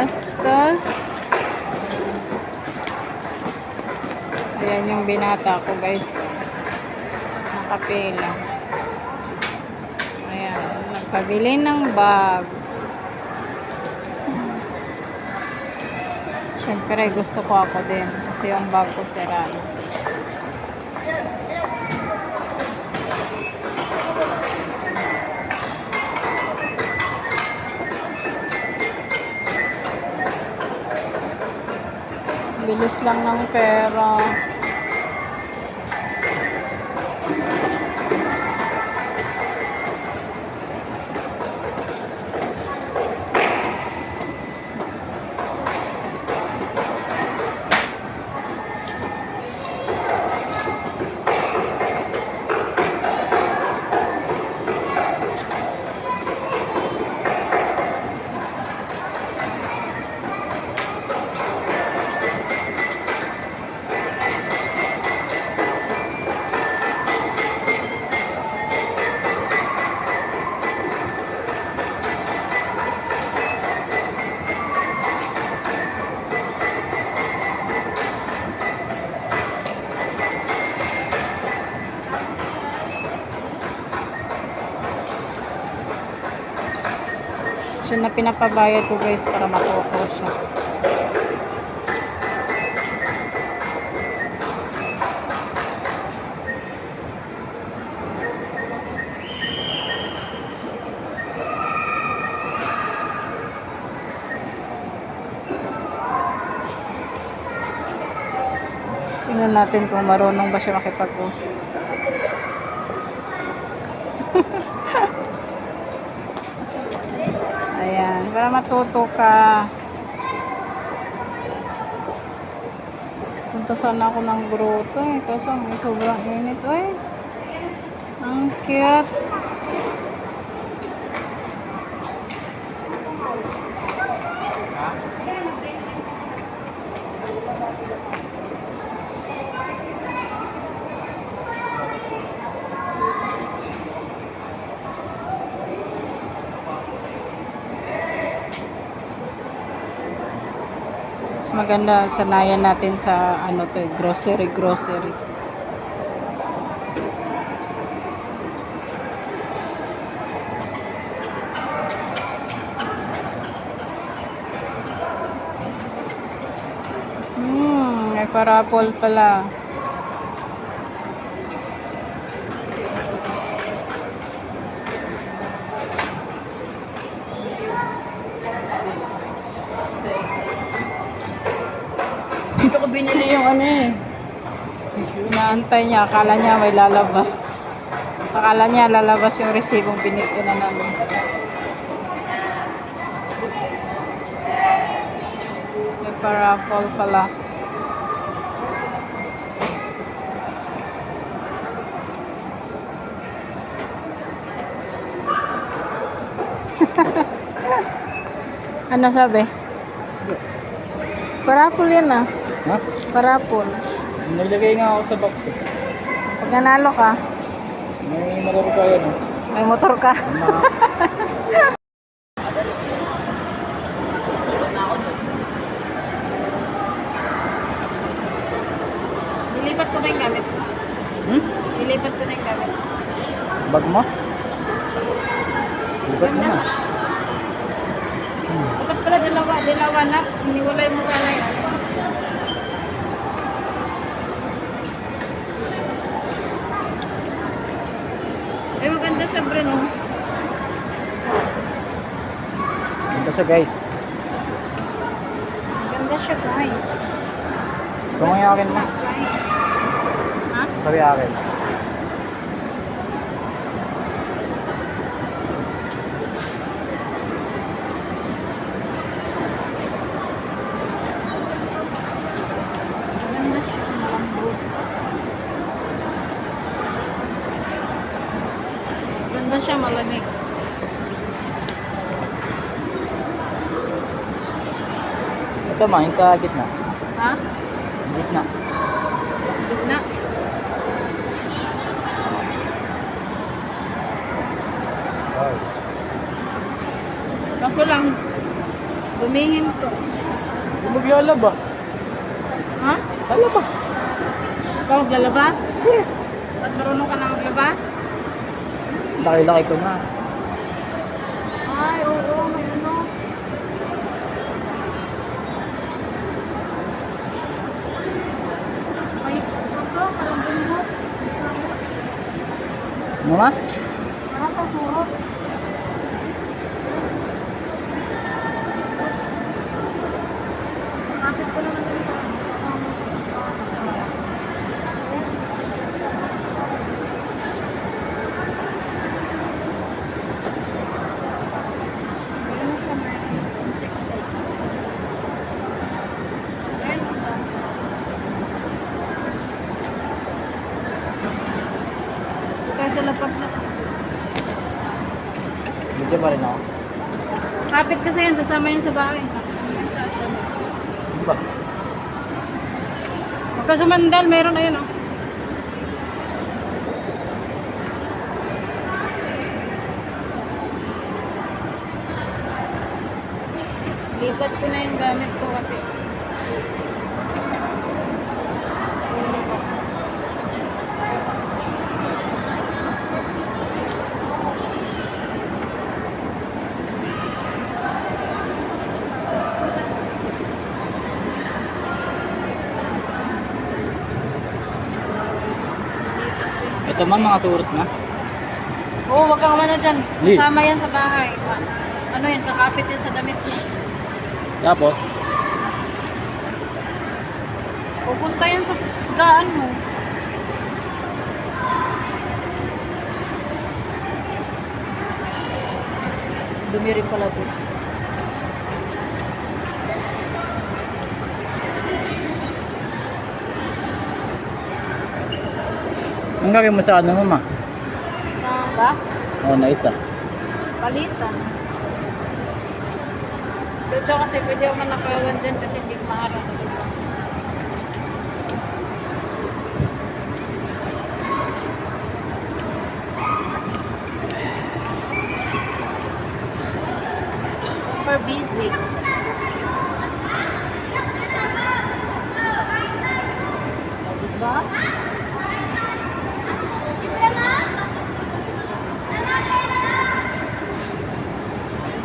Gastos. Ayan yung binata ko, guys. Nakapila. Ayan. Nagpabili ng bag. Siyempre, gusto ko ako din. Kasi yung bag ko sira. Bilis lang ng pera. So, na pinapabayad ko, guys, para matuto siya. Tingnan natin kung marunong ba siya makipag-usap. Ayan, para matuto ka. Punta sana ako ng grotto eh, kaso sobrang init eh. Ang cute. Mas maganda sanayan natin sa ano to, grocery. May parapol pala. Dito ko binili yung ano eh. Inaantay niya. Akala niya may lalabas. Akala niya lalabas yung resibong binili na namin. May parapol pala. Ano sabi? Parapol yan ah. Ha? Parapol. Naglagay nga ako sa box eh. Pag nanalo ka, May motor ko yan eh. may motor ka. Ilipat ko ba yung gamit? Ilipat ko na yung gamit. Bag mo? Lipat mo na. Dapat pala dalawa na. Hiniwalay mo sana yun. Ay, maganda siya, Breno. Ganda siya guys. Maganda siya, guys. Gusto mo yung akin mo? Ha? Sabi akin. Maganda siya, malambot. Maganda siya, malamig. Ito ma, yung sa gitna. Ha? Gitna. Gitna. Oh. Kaso lang, Dumihim to. Hindi maglalaba. Ha? Lalaba. Ikaw maglalaba? Yes. At marunong ka na maglaba? Laki-laki ko na. Ay, oo, may ano. Ay, ito, parang bungot. Ano ma? Parang pasurot. Kapit ko naman din sa ano siya, may insekto. Ayun, ito. Kaya sa lapag na. Medyo pa rin ako. Kapit kasi yan, sasama yan sa bahay. Yan sa atin. Ano ba? Magka sumandal, meron na yun, oh. Lipat ko na yung gamit ko kasi. Ito man mga surot na. Oo, wag kang ano dyan. Hindi. Sasama yan sa bahay. Ano yan, kakapit yan sa damit mo. Tapos, Pupunta yan sa gaan mo. Dumi rin pala po. ang gagawin mo sa ano mo ma? Sa bag? Oo, na isa. Palitan. Dito kasi pwede ako manakawan dyan kasi hindi ko maharap. Super busy. Diba?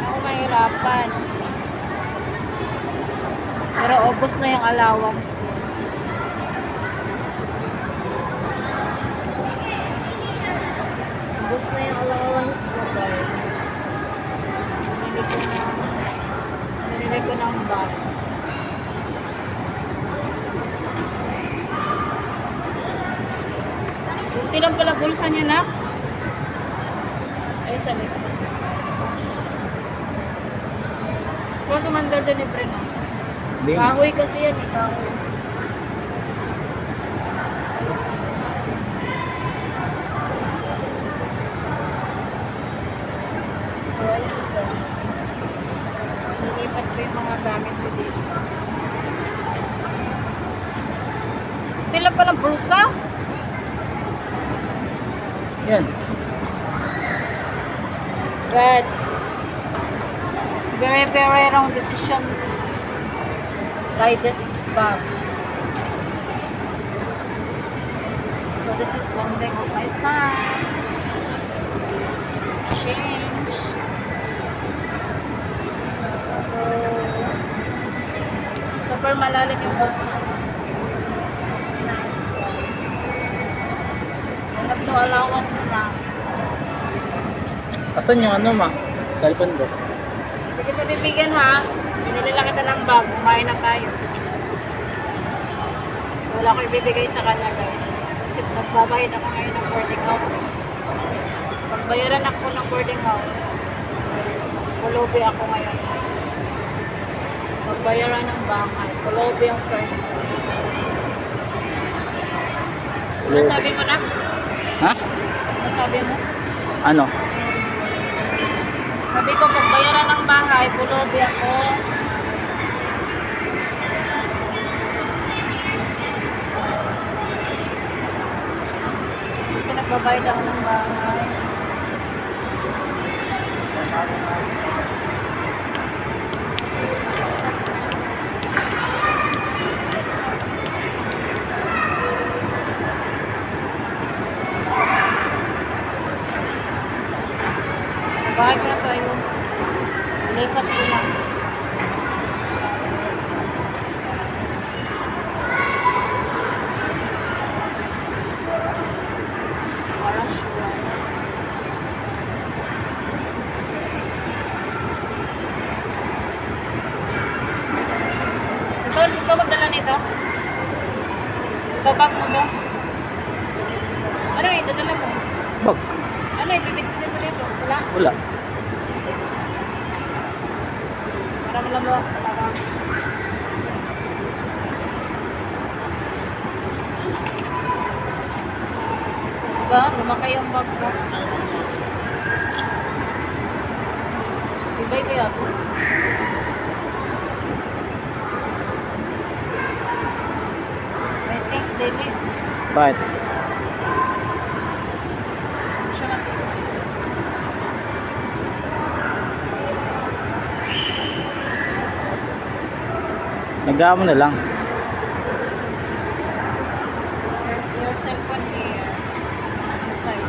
Ako mahirapan. Pero ubos na yung allowance ko. Ubos na yung allowance ko, guys. Binili ko ng bag. Kunti lang pala bulsa niya, nak. Ay, sa likod. Kung sumandal dyan ni Breno. Hindi. Kahoy kasi yan, eh. Kahoy. So, ayun ito. Nilipat ko yung mga gamit ko dito. Ito lang palang bulsa. Yan. But, it's very, very wrong decision by this bag. So this is one thing of my son. Change. So, super malalim yung bulsa. It's nice. I have no allowance now. Asan yung ano ma? Cellphone ko. Hindi kita bibigyan ha. Binili lang kita ng bag. Kumain na tayo. So wala ko ibibigay sa kanya guys. Kasi nagbabayad ako ngayon ng boarding house. Pagbayaran ako ng boarding house. Pulubi ako ngayon. Pagbayaran ng bahay. Pulubi ang first. Ano sabi mo na? Ha? Ano sabi mo? Ano? Sabi ko pagbayaran ng bahay. Pulubi ako. Kasi nagbabayad ako ng bahay. Babag mo ba? Ano eh, dadala mo? Bag. Ano eh, bibit-bibit mo dito? Wala? Wala. Para mo lang mo. Para. Diba? Lumaki yung bag mo. Ibay kaya ito? I think daily. Bakit? Siya matibay. Nagamo na lang. Your cellphone here. Inside.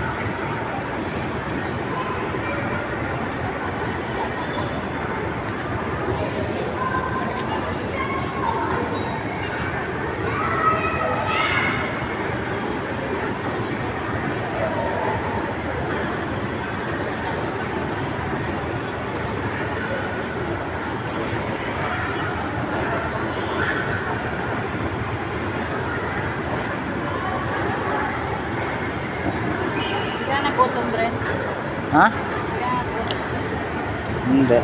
Kaya nagutom rin. Ha? Kaya nagutom. Hindi.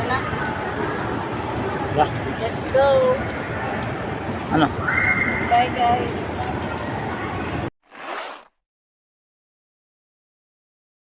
Wala. Wala. Let's go. Ano? Bye guys.